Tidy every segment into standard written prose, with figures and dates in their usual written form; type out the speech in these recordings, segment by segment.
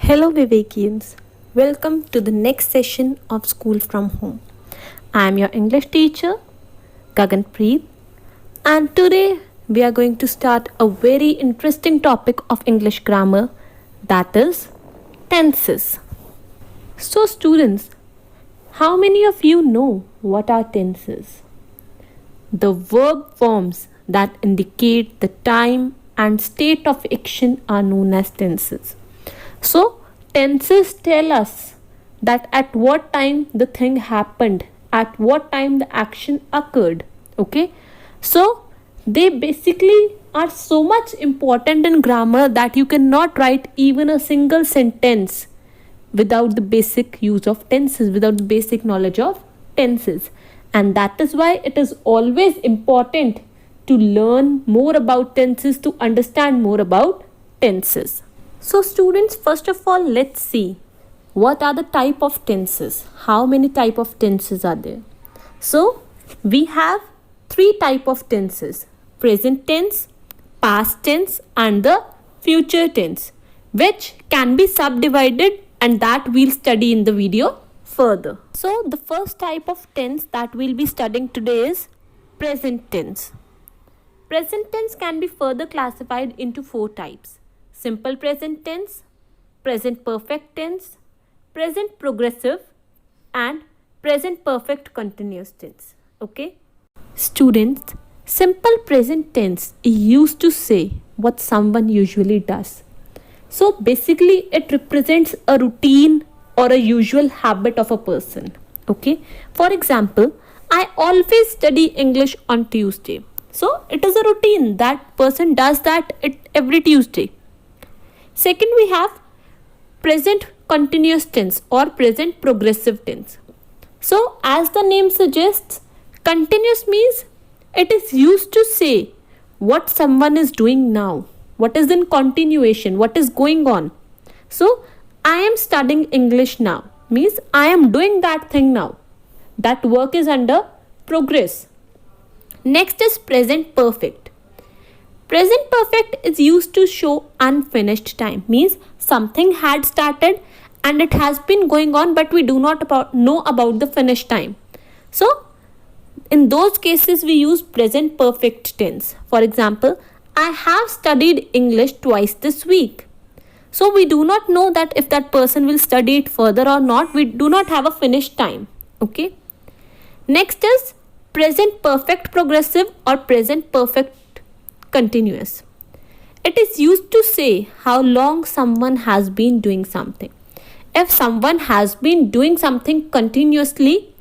Hello Vivekians, welcome to the next session of School from Home. I am your English teacher Gaganpreet, and today we are going to start a very interesting topic of English grammar, that is tenses. So students, how many of you know what are tenses? The verb forms that indicate the time and state of action are known as tenses. So, tenses tell us that at what time the thing happened, at what time the action occurred. Okay, so they basically are so much important in grammar that you cannot write even a single sentence without the basic use of tenses, without the basic knowledge of tenses. And that is why it is always important to learn more about tenses, to understand more about tenses. So students, first of all, let's see what are the type of tenses. How many type of tenses are there? So we have three type of tenses: present tense, past tense and the future tense, which can be subdivided, and that we'll study in the video further. So the first type of tense that we'll be studying today is present tense. Present tense can be further classified into four types: simple present tense, present perfect tense, present progressive and present perfect continuous tense. Okay? Students, simple present tense is used to say what someone usually does. So basically it represents a routine or a usual habit of a person. Okay? For example, I always study English on Tuesday. So it is a routine. That person does that every Tuesday. Second, we have present continuous tense or present progressive tense. So, as the name suggests, continuous means it is used to say what someone is doing now, what is in continuation, what is going on. So, I am studying English now means I am doing that thing now. That work is under progress. Next is present perfect. Present perfect is used to show unfinished time, means something had started and it has been going on, but we do not know about the finished time. So in those cases we use present perfect tense. For example, I have studied English twice this week. So we do not know that if that person will study it further or not. We do not have a finished time. Okay. Next is present perfect progressive or present perfect continuous. It is used to say how long someone has been doing something. If someone has been doing something continuously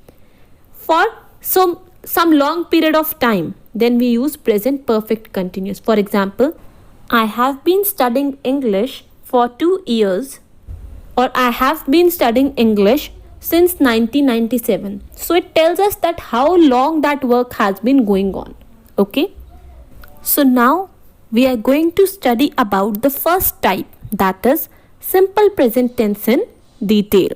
for some long period of time, then we use present perfect continuous. For example, I have been studying English for 2 years, or I have been studying English since 1997. So it tells us that how long that work has been going on. Okay. So now we are going to study about the first type, that is simple present tense in detail.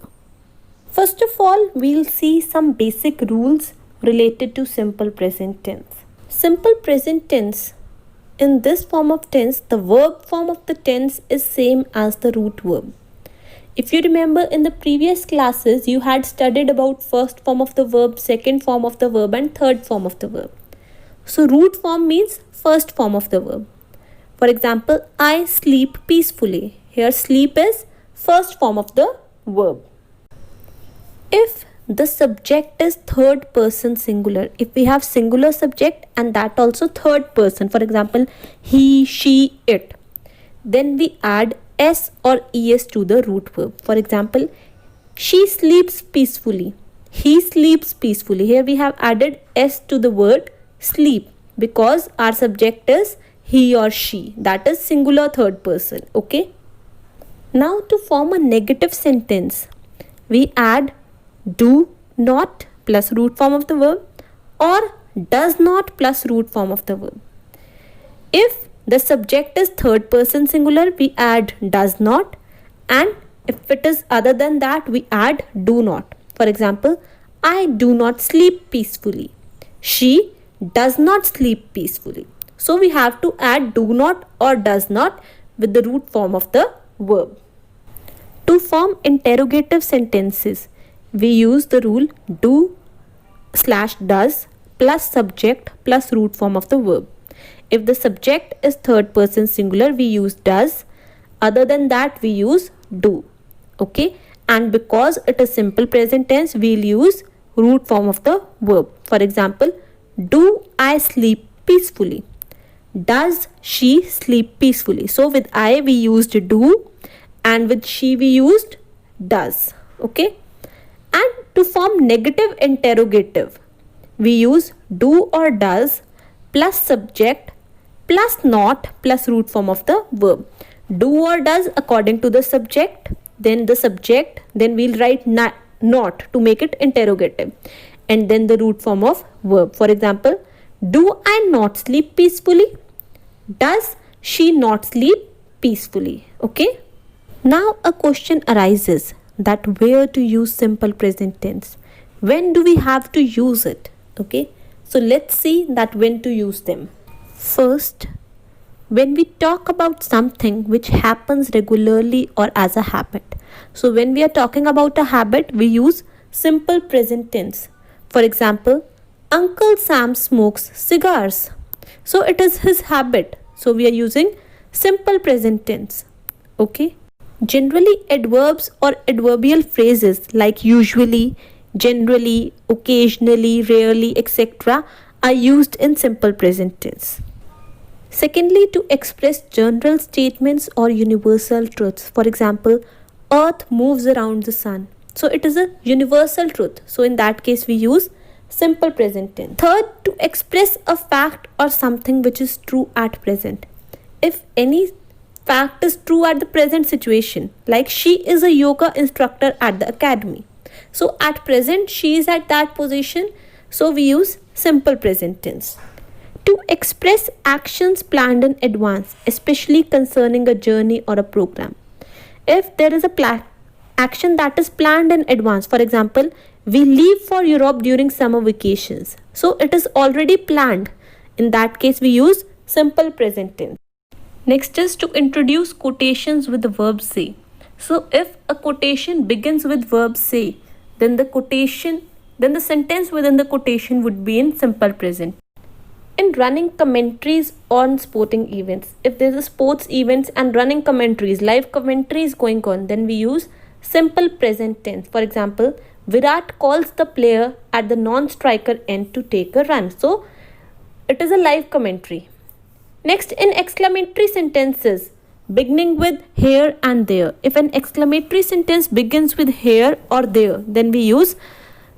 First of all, we'll see some basic rules related to simple present tense. Simple present tense, in this form of tense, the verb form of the tense is same as the root verb. If you remember, in the previous classes you had studied about first form of the verb, second form of the verb and third form of the verb. So root form means first form of the verb. For example, I sleep peacefully. Here sleep is first form of the verb. If the subject is third person singular, if we have singular subject and that also third person, for example, he, she, it, then we add s or es to the root verb. For example, she sleeps peacefully, he sleeps peacefully. Here we have added s to the word sleep because our subject is he or she, that is singular third person. Okay. Now to form a negative sentence, we add do not plus root form of the verb or does not plus root form of the verb. If the subject is third person singular, we add does not, and if it is other than that, we add do not. For example, I do not sleep peacefully. She does not sleep peacefully. So we have to add do not or does not with the root form of the verb. To form interrogative sentences, we use the rule do/does plus subject plus root form of the verb. If the subject is third person singular, we use does. Other than that, we use do. Okay, and because it is simple present tense, we'll use root form of the verb. For example, do I sleep peacefully? Does she sleep peacefully? So with I we used do, and with she we used does. Okay, and to form negative interrogative, we use do or does plus subject plus not plus root form of the verb. Do or does according to the subject, then the subject, then we'll write not to make it interrogative, and then the root form of verb. For example, do I not sleep peacefully? Does she not sleep peacefully? Okay. Now a question arises that where to use simple present tense. When do we have to use it? Okay. So let's see that when to use them. First, when we talk about something which happens regularly or as a habit. So when we are talking about a habit, we use simple present tense. For example, Uncle Sam smokes cigars. So it is his habit. So we are using simple present tense. Okay. Generally, adverbs or adverbial phrases like usually, generally, occasionally, rarely, etc. are used in simple present tense. Secondly, to express general statements or universal truths. For example, Earth moves around the sun. So it is a universal truth. So in that case, we use simple present tense. Third, to express a fact or something which is true at present. If any fact is true at the present situation, like she is a yoga instructor at the academy. So at present, she is at that position. So we use simple present tense. To express actions planned in advance, especially concerning a journey or a program. If there is a action that is planned in advance, for example, we leave for Europe during summer vacations. So it is already planned. In that case, we use simple present tense. Next is to introduce quotations with the verb say. So if a quotation begins with verb say, then the sentence within the quotation would be in simple present. In running commentaries on sporting events, if there's a sports events and running commentaries, live commentaries going on, then we use simple present tense. For example, Virat calls the player at the non-striker end to take a run. So it is a live commentary. Next, in exclamatory sentences beginning with here and there. If an exclamatory sentence begins with here or there, then we use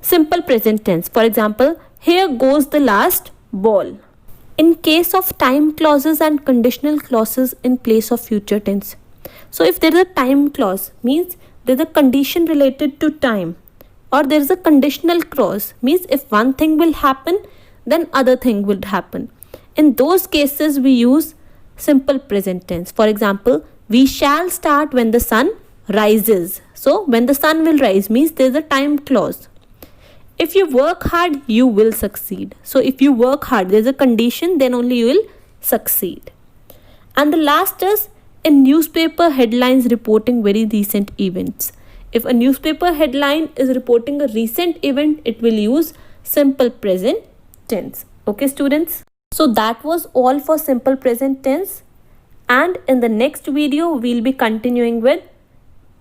simple present tense. For example, here goes the last ball. In case of time clauses and conditional clauses in place of future tense. So if there is a time clause, means there is a condition related to time, or there is a conditional clause, means if one thing will happen, then other thing will happen. In those cases, we use simple present tense. For example, we shall start when the sun rises. So when the sun will rise means there is a time clause. If you work hard, you will succeed. So if you work hard, there is a condition, then only you will succeed. And the last is in newspaper headlines reporting very recent events. If a newspaper headline is reporting a recent event, it will use simple present tense. Okay, students? So that was all for simple present tense. And in the next video, we'll be continuing with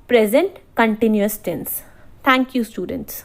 present continuous tense. Thank you, students.